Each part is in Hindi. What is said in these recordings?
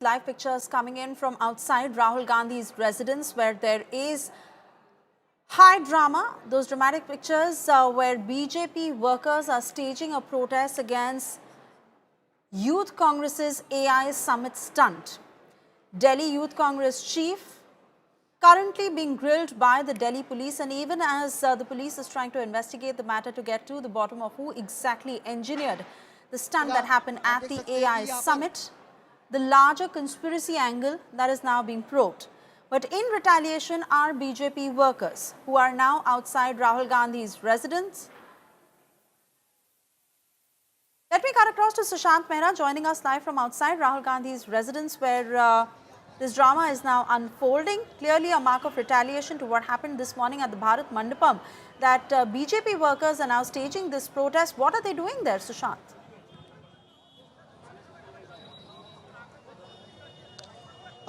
Live pictures coming in from outside Rahul Gandhi's residence where there is high drama. Those dramatic pictures where BJP workers are staging a protest against Youth Congress's AI summit stunt. Delhi Youth Congress chief currently being grilled by the Delhi police, and even as the police is trying to investigate the matter to get to the bottom of who exactly engineered the stunt that happened at the AI summit, the larger conspiracy angle that is now being probed. But in retaliation are BJP workers who are now outside Rahul Gandhi's residence. Let me cut across to Sushant Mehra joining us live from outside Rahul Gandhi's residence where this drama is now unfolding. Clearly a mark of retaliation to what happened this morning at the Bharat Mandapam, that BJP workers are now staging this protest. What are they doing there, Sushant?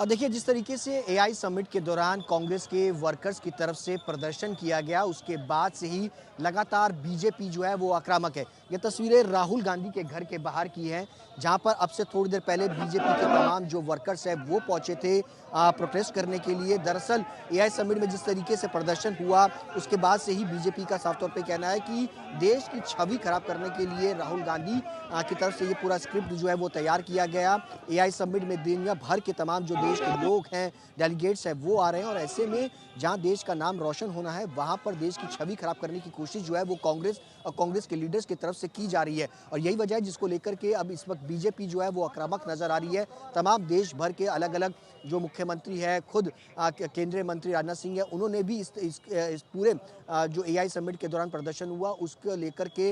देखिए, जिस तरीके से एआई समिट के दौरान कांग्रेस के वर्कर्स की तरफ से प्रदर्शन किया गया, उसके बाद से ही लगातार बीजेपी जो है वो आक्रामक है। ये तस्वीरें राहुल गांधी के घर के बाहर की हैं, जहां पर अब से थोड़ी देर पहले बीजेपी के तमाम जो वर्कर्स हैं वो पहुंचे थे प्रोटेस्ट करने के लिए। दरअसल एआई समिट में जिस तरीके से प्रदर्शन हुआ, उसके बाद से ही बीजेपी का साफ तौर पे कहना है कि देश की छवि खराब करने के लिए राहुल गांधी की तरफ से ये पूरा स्क्रिप्ट जो है वो तैयार किया गया। एआई समिट में दुनिया भर के तमाम जो देश के लोग हैं, डेलीगेट्स हैं, वो आ रहे हैं, और ऐसे में जहां देश का नाम रोशन होना है, वहां पर देश की छवि खराब करने की कोशिश जो है वो कांग्रेस और कांग्रेस के लीडर्स की तरफ से की जा रही है। और यही वजह है जिसको लेकर के अब इस वक्त बीजेपी जो है वो आक्रामक नजर आ रही है। तमाम देश भर के अलग अलग जो मुख्यमंत्री है, खुद केंद्रीय मंत्री राजनाथ सिंह है, उन्होंने भी इस पूरे जो एआई समिट के दौरान प्रदर्शन हुआ उसको लेकर के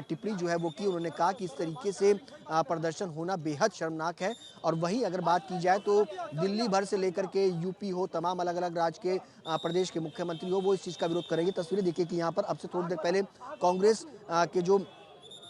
टिप्पणी जो है वो की। उन्होंने कहा कि इस तरीके से प्रदर्शन होना बेहद शर्मनाक है। और वहीं अगर बात की जाए तो दिल्ली भर से लेकर के यूपी हो, तमाम अलग अलग राज्य के प्रदेश के मुख्यमंत्री हो, वो इस चीज़ का विरोध करेंगे। तस्वीरें देखिए कि यहाँ पर अब से थोड़ी देर पहले कांग्रेस के जो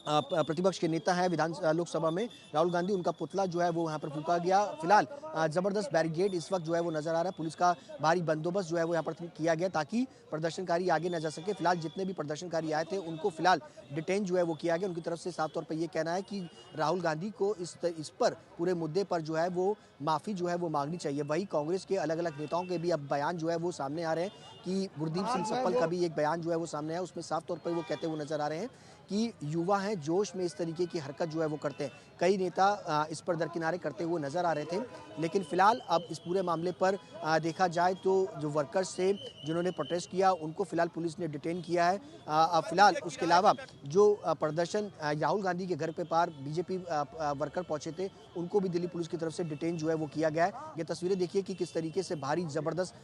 प्रतिपक्ष के नेता हैं लोकसभा में राहुल गांधी, उनका पुतला जो है वो यहाँ पर फूंका गया। फिलहाल जबरदस्त बैरिकेड इस वक्त जो है वो नजर आ रहा है। पुलिस का भारी बंदोबस्त जो है वो यहाँ पर किया गया ताकि प्रदर्शनकारी आगे न जा सके। फिलहाल जितने भी प्रदर्शनकारी आए थे उनको फिलहाल डिटेन जो है वो किया गया। उनकी तरफ से साफ तौर पर ये कहना है कि राहुल गांधी को इस पर पूरे मुद्दे पर जो है वो माफ़ी जो है वो मांगनी चाहिए। वही कांग्रेस के अलग अलग नेताओं के भी अब बयान जो है वो सामने आ रहे हैं कि गुरदीप सिंह सप्पल का भी एक बयान जो है वो सामने आया, उसमें साफ तौर पर वो कहते हुए नजर आ रहे हैं कि युवा हैं, जोश में इस तरीके की हरकत जो है वो करते हैं। कई नेता इस पर दरकिनारे करते हुए नजर आ रहे थे, लेकिन फिलहाल अब इस पूरे मामले पर देखा जाए तो जो वर्कर्स थे जिन्होंने प्रोटेस्ट किया उनको फिलहाल पुलिस ने डिटेन किया है। फिलहाल उसके अलावा जो प्रदर्शन राहुल गांधी के घर पे पार बीजेपी वर्कर पहुंचे थे, उनको भी दिल्ली पुलिस की तरफ से डिटेन जो है वो किया गया है। ये तस्वीरें देखिए कि किस तरीके से भारी जबरदस्त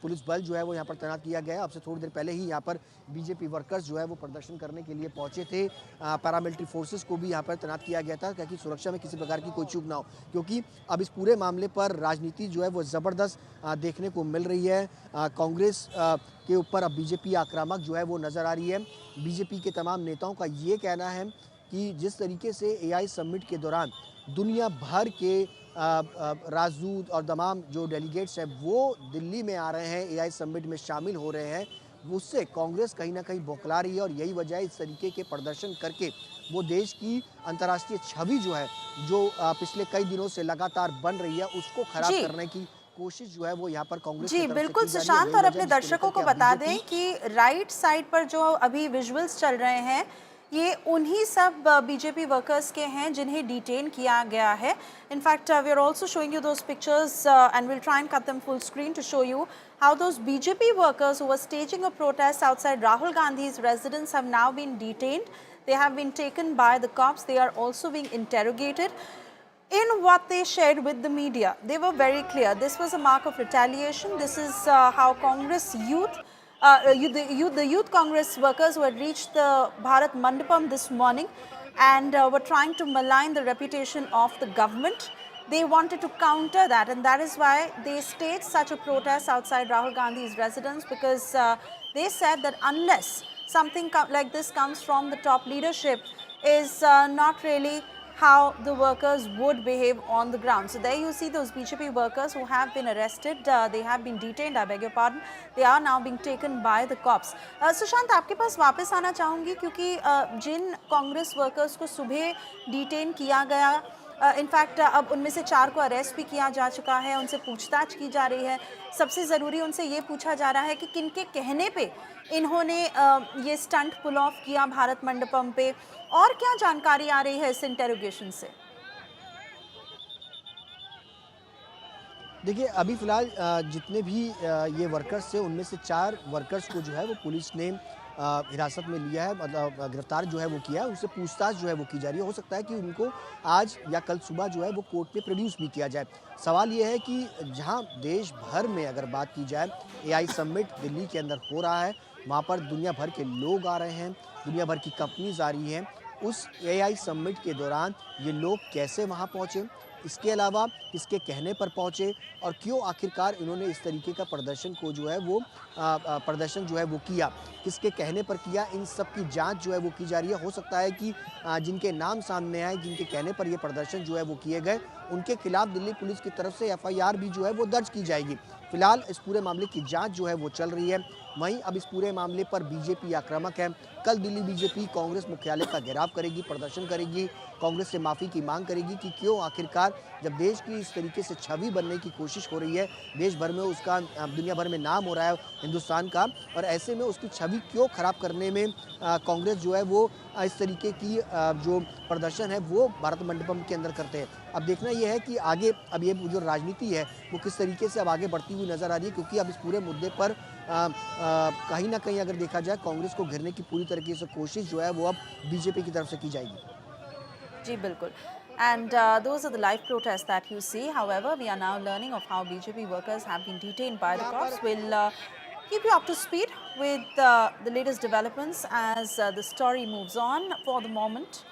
पुलिस बल जो है वो यहाँ पर तैनात किया गया है। अब से थोड़ी देर पहले ही यहाँ पर बीजेपी वर्कर्स जो है वो प्रदर्शन करने के लिए पहुंचे थे। पैरामिलिट्री फोर्सेस को भी यहाँ पर तैनात किया गया था ताकि सुरक्षा में किसी प्रकार की कोई चूक ना हो, क्योंकि अब इस पूरे मामले पर राजनीति जो है वो ज़बरदस्त देखने को मिल रही है। कांग्रेस के ऊपर अब बीजेपी आक्रामक जो है वो नज़र आ रही है। बीजेपी के तमाम नेताओं का ये कहना है कि जिस तरीके से एआई समिट के दौरान दुनिया भर के राजदूत और तमाम जो डेलीगेट्स हैं वो दिल्ली में आ रहे हैं, एआई समिट में शामिल हो रहे हैं, उससे कांग्रेस कहीं ना कहीं बौखला रही है। और यही वजह है इस तरीके के प्रदर्शन करके वो देश की अंतर्राष्ट्रीय छवि जो है, जो पिछले कई दिनों से लगातार बन रही है, उसको खराब करने की कोशिश जो है वो यहाँ पर कांग्रेस जी बिल्कुल सुशांत, और अपने दर्शकों को बता दें कि राइट साइड पर जो अभी विजुअल्स चल रहे हैं ये उन्हीं सब बीजेपी वर्कर्स के हैं जिन्हें डिटेन किया गया है। In fact we are also showing you those pictures and will try and cut them full screen to show you how those BJP workers who were staging a protest outside Rahul Gandhi's residence have now been detained. They have been taken by the cops. They are also being interrogated. In what they shared with the media, they were very clear. This was a mark of retaliation. This is how Congress youth, the youth Congress workers who had reached the Bharat Mandapam this morning and were trying to malign the reputation of the government. They wanted to counter that, and that is why they staged such a protest outside Rahul Gandhi's residence, because they said that unless something like this comes from the top leadership is not really how the workers would behave on the ground. So there you see those BJP workers who have been arrested, they have been detained, I beg your pardon. They are now being taken by the cops. Sushant, आपके पास वापस आना चाहूँगी क्योंकि जिन कांग्रेस वर्कर्स को सुबह डिटेन किया गया इनफैक्ट अब उनमें से 4 को अरेस्ट भी किया जा चुका है, उनसे पूछताछ की जा रही है। सबसे ज़रूरी उनसे ये पूछा जा रहा है कि किनके कहने पे इन्होंने ये स्टंट पुल ऑफ किया भारत मंडपम पे, और क्या जानकारी आ रही है इस इंटेरोगेशन से? देखिए अभी फ़िलहाल जितने भी ये वर्कर्स थे उनमें से 4 वर्कर्स को जो है वो पुलिस ने हिरासत में लिया है, मतलब गिरफ्तार जो है वो किया है, उनसे पूछताछ जो है वो की जा रही है। हो सकता है कि उनको आज या कल सुबह जो है वो कोर्ट में प्रोड्यूस भी किया जाए। सवाल ये है कि जहाँ देश भर में अगर बात की जाए, एआई समिट दिल्ली के अंदर हो रहा है, वहाँ पर दुनिया भर के लोग आ रहे हैं, दुनिया भर की कंपनीज़ आ रही हैं। उस एआई समिट के दौरान ये लोग कैसे वहाँ पहुँचे, इसके अलावा किसके कहने पर पहुँचे और क्यों आखिरकार इन्होंने इस तरीके का प्रदर्शन को जो है वो प्रदर्शन जो है वो किया, किसके कहने पर किया, इन सब की जांच जो है वो की जा रही है। हो सकता है कि जिनके नाम सामने आए, जिनके कहने पर ये प्रदर्शन जो है वो किए गए, उनके खिलाफ दिल्ली पुलिस की तरफ से एफआईआर भी जो है वो दर्ज की जाएगी। फिलहाल इस पूरे मामले की जांच जो है वो चल रही है। वहीं अब इस पूरे मामले पर बीजेपी आक्रामक है। कल दिल्ली बीजेपी कांग्रेस मुख्यालय का घेराव करेगी, प्रदर्शन करेगी, कांग्रेस से माफ़ी की मांग करेगी कि क्यों आखिरकार जब देश की इस तरीके से छवि बनने की कोशिश हो रही है, देश भर में उसका दुनिया भर में नाम हो रहा है हिंदुस्तान का, और ऐसे में उसकी छवि क्यों खराब करने में कांग्रेस जो है वो इस तरीके की जो प्रदर्शन है वो भारत मंडपम के अंदर करते हैं। अब देखना यह है कि आगे अब ये जो राजनीति है वो किस तरीके से अब आगे बढ़ती हुई नजर आ रही है, क्योंकि अब इस पूरे मुद्दे पर कहीं ना कहीं अगर देखा जाए कांग्रेस को घेरने की पूरी तरीके से कोशिश जो है वो अब बीजेपी की तरफ से की जाएगी। जी बिल्कुल। And those are the live protests that you see. However, we are now learning of how BJP workers have been detained by the cops. We'll keep you up to speed with the latest developments as the story moves on. For the moment,